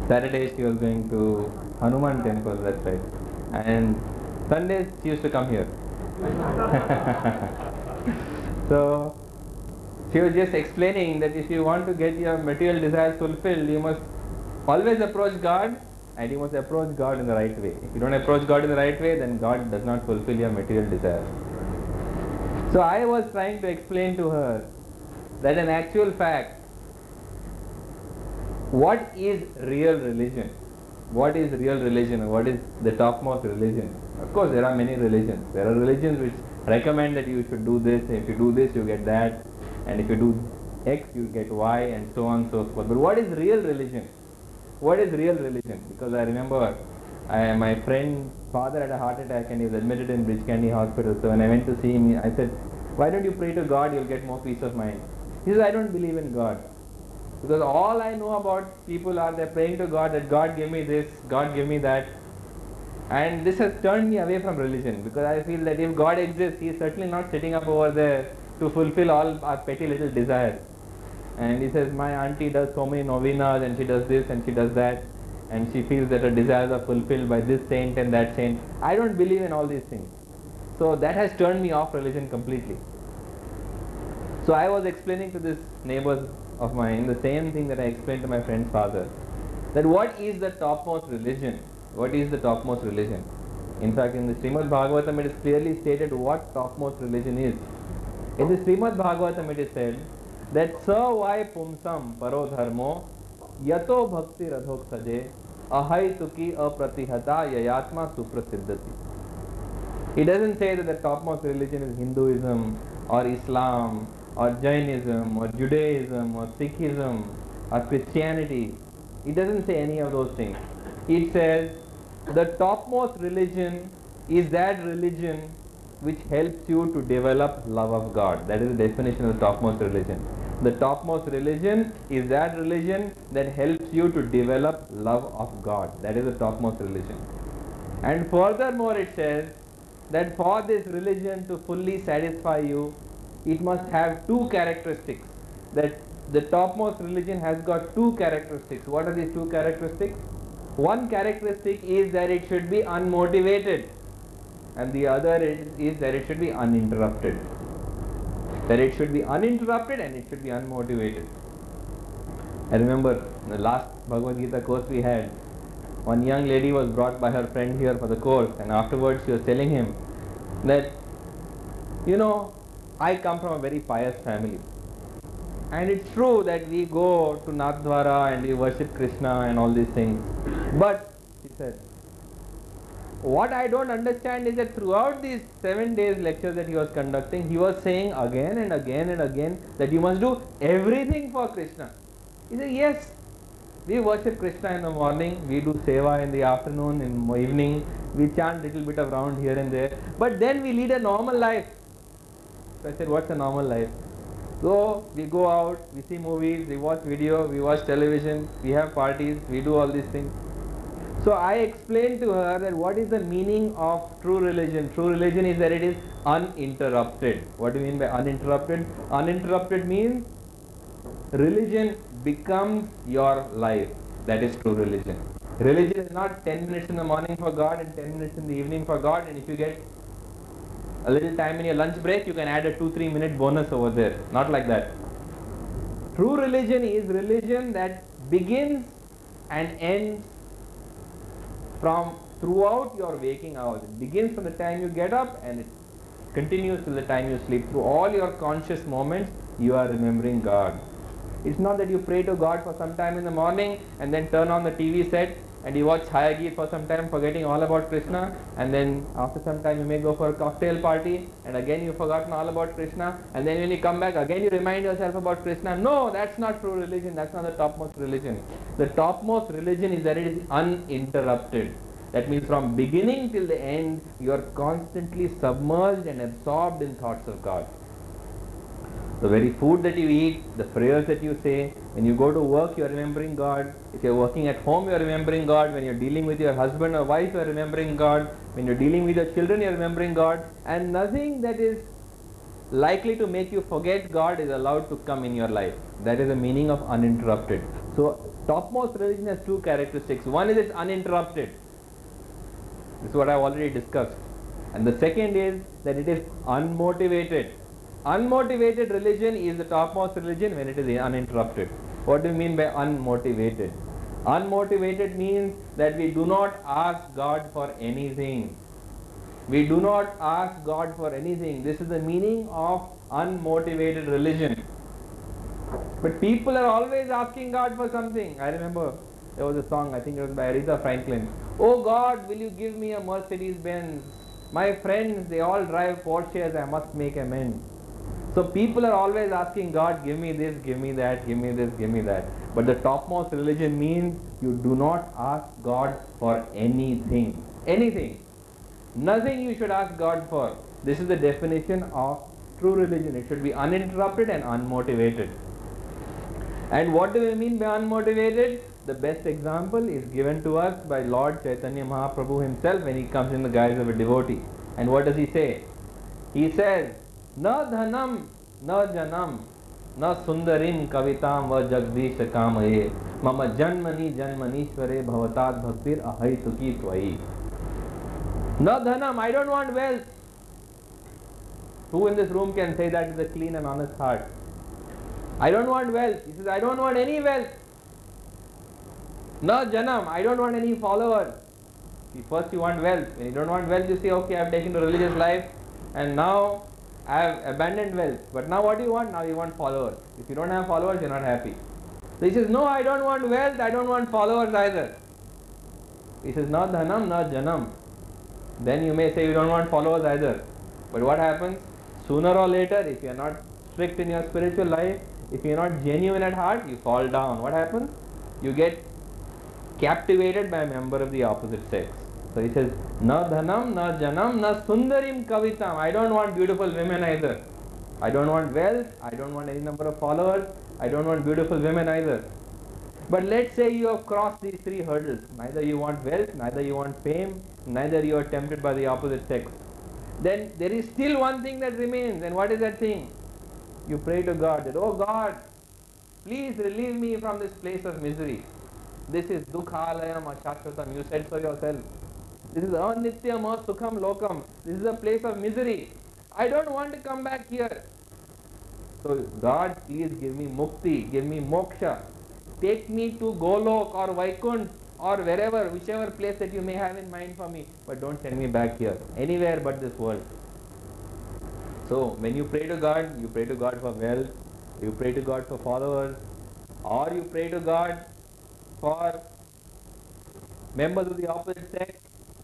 Saturdays she was going to Hanuman temple, that's right. And Sundays she used to come here. So she was just explaining that if you want to get your material desires fulfilled, you must always approach God, and you must approach God in the right way. If you don't approach God in the right way, then God does not fulfill your material desires. So I was trying to explain to her that in actual fact, what is real religion? What is real religion? What is the topmost religion? Of course, there are many religions. There are religions which recommend that you should do this. If you do this, you get that. And if you do X, you get Y, and so on and so forth. But what is real religion? What is real religion? Because I remember my friend's father had a heart attack and he was admitted in Bridge Candy Hospital. So when I went to see him, I said, why don't you pray to God? You'll get more peace of mind. He said, I don't believe in God. Because all I know about people are they're praying to God that God give me this, God give me that. And this has turned me away from religion, because I feel that if God exists, He is certainly not sitting up over there to fulfill all our petty little desires. And he says, my auntie does so many novenas and she does this and she does that, and she feels that her desires are fulfilled by this saint and that saint. I don't believe in all these things. So that has turned me off religion completely. So I was explaining to this neighbors of mine the same thing that I explained to my friend's father, that what is the topmost religion? What is the topmost religion? In fact, in the Srimad Bhagavatam it is clearly stated what topmost religion is. In the Srimad Bhagavatam it is said that Savai Pumsam Paro Dharmo Yato Bhakti Radhok Saje Ahaituki Apratihata Yayatma Suprasiddhati. He doesn't say that the topmost religion is Hinduism or Islam or Jainism or Judaism or Sikhism or Christianity. He doesn't say any of those things. It says the topmost religion is that religion which helps you to develop love of God. That is the definition of the topmost religion. The topmost religion is that religion that helps you to develop love of God. That is the topmost religion. And furthermore it says that for this religion to fully satisfy you, it must have two characteristics. That the topmost religion has got two characteristics. What are these two characteristics? One characteristic is that it should be unmotivated, and the other is that it should be uninterrupted. That it should be uninterrupted and it should be unmotivated. I remember in the last Bhagavad Gita course we had, one young lady was brought by her friend here for the course, and afterwards she was telling him that, I come from a very pious family, and it's true that we go to Nathdwara and we worship Krishna and all these things. But, she said, what I don't understand is that throughout these 7 days lectures that he was conducting, he was saying again and again and again that you must do everything for Krishna. He said, yes, we worship Krishna in the morning, we do seva in the afternoon, in the evening, we chant little bit of round here and there, but then we lead a normal life. So I said, what's a normal life? So we go out, we see movies, we watch video, we watch television, we have parties, we do all these things. So I explained to her that what is the meaning of true religion. True religion is that it is uninterrupted. What do you mean by uninterrupted? Uninterrupted means religion becomes your life. That is true religion. Religion is not 10 minutes in the morning for God and 10 minutes in the evening for God, and if you get a little time in your lunch break, you can add a 2-3 minute bonus over there. Not like that. True religion is religion that begins and ends from throughout your waking hours. It begins from the time you get up and it continues till the time you sleep. Through all your conscious moments, you are remembering God. It's not that you pray to God for some time in the morning and then turn on the TV set and you watch Hayagir for some time, forgetting all about Krishna, and then after some time you may go for a cocktail party and again you've forgotten all about Krishna, and then when you come back again you remind yourself about Krishna. No, that's not true religion. That's not the topmost religion. The topmost religion is that it is uninterrupted. That means from beginning till the end you are constantly submerged and absorbed in thoughts of God. The very food that you eat, the prayers that you say, when you go to work you are remembering God, if you are working at home you are remembering God, when you are dealing with your husband or wife you are remembering God, when you are dealing with your children you are remembering God, and nothing that is likely to make you forget God is allowed to come in your life. That is the meaning of uninterrupted. So topmost religion has two characteristics. One is it's uninterrupted. This is what I have already discussed. And the second is that it is unmotivated. Unmotivated religion is the topmost religion when it is uninterrupted. What do you mean by unmotivated? Unmotivated means that we do not ask God for anything. We do not ask God for anything. This is the meaning of unmotivated religion. But people are always asking God for something. I remember there was a song, I think it was by Aretha Franklin. Oh God, will you give me a Mercedes Benz? My friends, they all drive Porsches, I must make amends. So people are always asking God, give me this, give me that, give me this, give me that. But the topmost religion means you do not ask God for anything. Anything. Nothing you should ask God for. This is the definition of true religion. It should be uninterrupted and unmotivated. And what do we mean by unmotivated? The best example is given to us by Lord Chaitanya Mahaprabhu himself when he comes in the guise of a devotee. And what does he say? He says, Na dhanam, na janam, na sundarim kavitam va jagdish kamaye, mama janmani janmanishware bhavatat bhaktir ahaituki tvai. Na dhanam, I don't want wealth. Who in this room can say that with a clean and honest heart? I don't want wealth. He says, I don't want any wealth. Na janam, I don't want any followers. See, first you want wealth. When you don't want wealth, you say, okay, I have taken to religious life and now I have abandoned wealth. But now what do you want? Now you want followers. If you don't have followers, you're not happy. So he says, no, I don't want wealth, I don't want followers either. He says, na dhanam, na janam. Then you may say you don't want followers either. But what happens? Sooner or later, if you are not strict in your spiritual life, if you are not genuine at heart, you fall down. What happens? You get captivated by a member of the opposite sex. So he says, na dhanam, na janam, na sundarim kavitam. I don't want beautiful women either. I don't want wealth, I don't want any number of followers, I don't want beautiful women either. But let's say you have crossed these three hurdles. Neither you want wealth, neither you want fame, neither you are tempted by the opposite sex. Then there is still one thing that remains. And what is that thing? You pray to God that, oh God, please relieve me from this place of misery. This is dukhalayam ashashvatam. You said so yourself. This is anityam sukham lokam. This is a place of misery. I don't want to come back here. So God, please give me mukti, give me moksha. Take me to Golok or Vaikunt or wherever, whichever place that you may have in mind for me. But don't send me back here, anywhere but this world. So when you pray to God for wealth, you pray to God for followers, or you pray to God for members of the opposite sex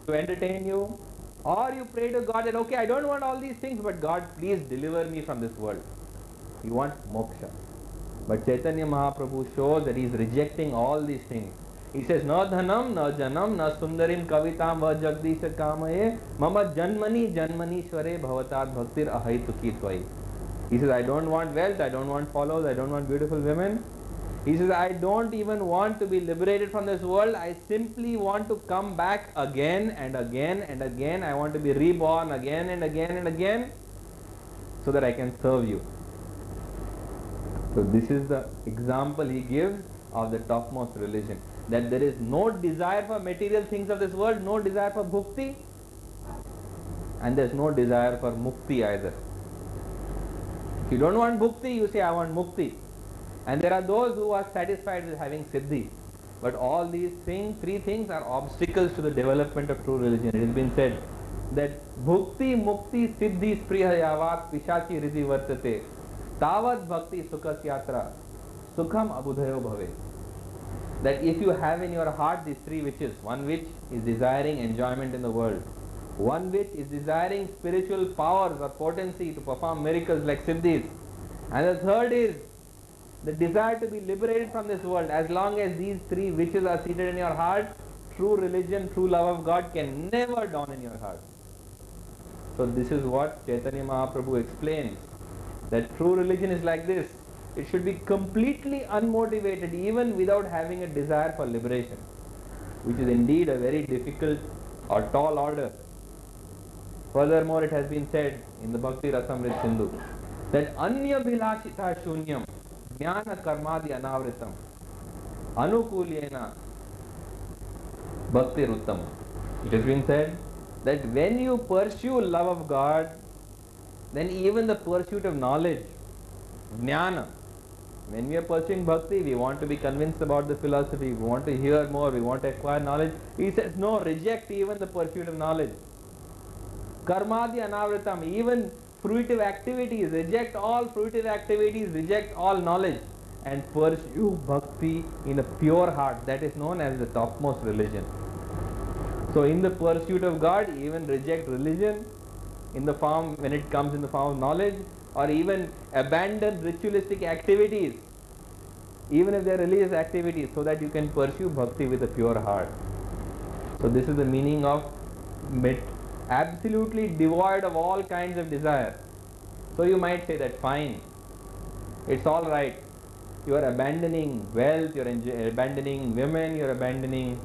to entertain you, or you pray to God that, okay, I don't want all these things, but God, please deliver me from this world. You want moksha. But Chaitanya Mahaprabhu shows that he is rejecting all these things. He says, na dhanam, na janam, na sundarim kavitam va jagdisha kamaye, mama janmani janmanishware bhavatat bhaktir ahaituki tvai. He says, I don't want wealth, I don't want followers, I don't want beautiful women. He says, I don't even want to be liberated from this world. I simply want to come back again and again and again. I want to be reborn again and again and again so that I can serve you. So this is the example he gives of the topmost religion. That there is no desire for material things of this world, no desire for bhukti, and there is no desire for mukti either. If you don't want bhukti, you say, I want mukti. And there are those who are satisfied with having siddhi. But all these things, three things, are obstacles to the development of true religion. It has been said that bhukti, mukti, siddhi, spriya yavat, pishachi ridhi vartate, tavad bhakti sukhas yatra, sukham abudhayo bhave. That if you have in your heart these three wishes, one which is desiring enjoyment in the world, one which is desiring spiritual powers or potency to perform miracles like siddhis, and the third is the desire to be liberated from this world. As long as these three wishes are seated in your heart, true religion, true love of God can never dawn in your heart. So this is what Chaitanya Mahaprabhu explains, that true religion is like this. It should be completely unmotivated, even without having a desire for liberation, which is indeed a very difficult or tall order. Furthermore, it has been said in the Bhakti Rasamrita Sindhu that Anya Bhilashita Shunyam Jnana Karmadi Anavritam. anukulyena bhakti ruttam. It has been said that when you pursue love of God, then even the pursuit of knowledge, jnana, when we are pursuing bhakti, we want to be convinced about the philosophy, we want to hear more, we want to acquire knowledge. He says, no, reject even the pursuit of knowledge. Karmadi anavritam, even fruitive activities, reject all fruitive activities, reject all knowledge, and pursue bhakti in a pure heart. That is known as the topmost religion. So in the pursuit of God, even reject religion in the form, when it comes in the form of knowledge, or even abandon ritualistic activities, even if they are religious activities, so that you can pursue bhakti with a pure heart. So this is the meaning of absolutely devoid of all kinds of desire. So you might say that fine, it's all right. You are abandoning wealth, you are abandoning women, you are abandoning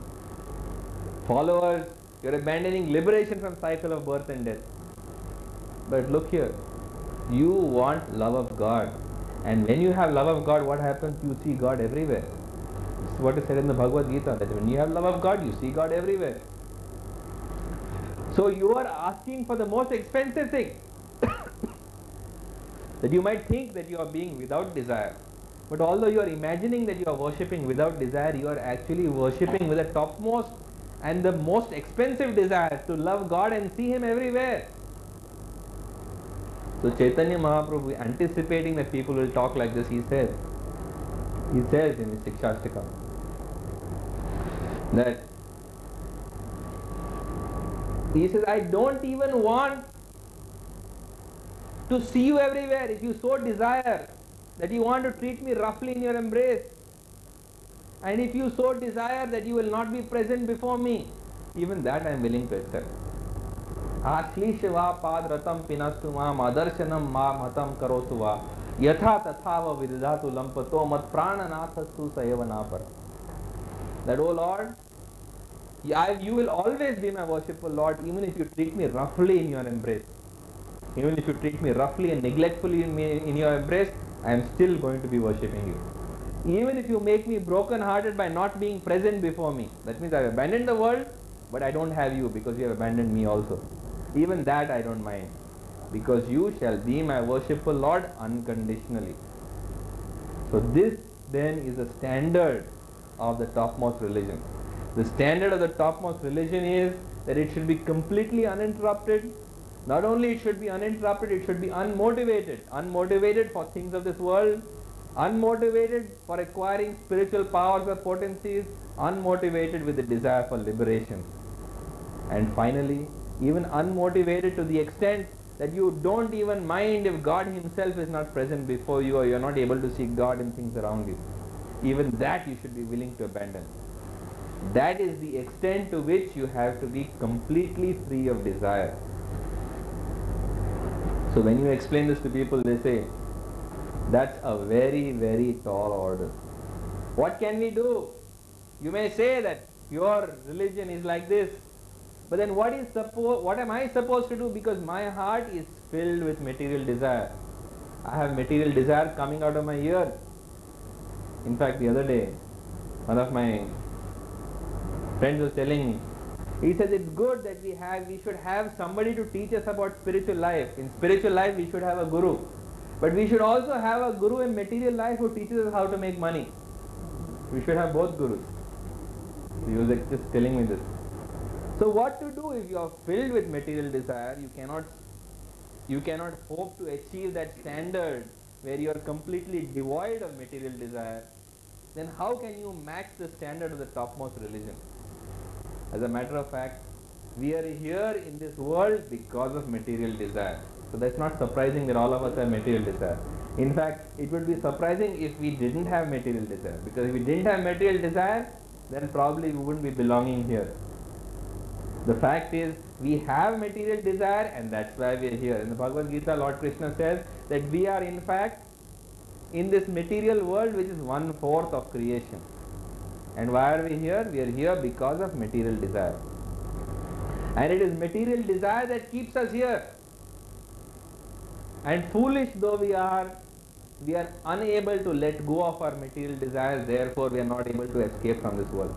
followers, you are abandoning liberation from cycle of birth and death. But look here, you want love of God, and when you have love of God, what happens? You see God everywhere. This is what is said in the Bhagavad Gita, that when you have love of God, you see God everywhere. So you are asking for the most expensive thing. That you might think that you are being without desire, but although you are imagining that you are worshipping without desire, you are actually worshipping with the topmost and the most expensive desire, to love God and see Him everywhere. So Chaitanya Mahaprabhu, anticipating that people will talk like this, he says in his Shikshashtakam that he says, I don't even want to see you everywhere. If you so desire that you want to treat me roughly in your embrace, and if you so desire that you will not be present before me, even that I am willing to accept. Ashlishva padratam pinastu mam adarshanam ma matam karotu va yatha tathava vidhatu lampato mat prananathastu sayavanapar. That, O Lord, you will always be my worshipful Lord, even if you treat me roughly in your embrace. Even if you treat me roughly and neglectfully in your embrace, I am still going to be worshipping you. Even if you make me broken hearted by not being present before me, that means I have abandoned the world, but I don't have you because you have abandoned me also. Even that I don't mind, because you shall be my worshipful Lord unconditionally. So this then is the standard of the topmost religion. The standard of the topmost religion is that it should be completely uninterrupted. Not only it should be uninterrupted, it should be unmotivated. Unmotivated for things of this world, unmotivated for acquiring spiritual powers or potencies, unmotivated with the desire for liberation. And finally, even unmotivated to the extent that you don't even mind if God Himself is not present before you, or you are not able to see God in things around you. Even that you should be willing to abandon. That is the extent to which you have to be completely free of desire. So when you explain this to people, they say, that's a very, very tall order. What can we do? You may say that your religion is like this, but then what am I supposed to do? Because my heart is filled with material desire. I have material desire coming out of my ear. In fact, the other day, one of my friends was telling me, he says it's good that we should have somebody to teach us about spiritual life. In spiritual life, we should have a guru. But we should also have a guru in material life who teaches us how to make money. We should have both gurus. He was just telling me this. So what to do if you are filled with material desire? You cannot hope to achieve that standard where you are completely devoid of material desire. Then how can you match the standard of the topmost religion? As a matter of fact, we are here in this world because of material desire. So that's not surprising that all of us have material desire. In fact, it would be surprising if we didn't have material desire. Because if we didn't have material desire, then probably we wouldn't be belonging here. The fact is, we have material desire, and that's why we are here. In the Bhagavad Gita, Lord Krishna says that we are in fact in this material world, which is 1/4 of creation. And why are we here? We are here because of material desire. And it is material desire that keeps us here. And foolish though we are, we are unable to let go of our material desires, therefore we are not able to escape from this world.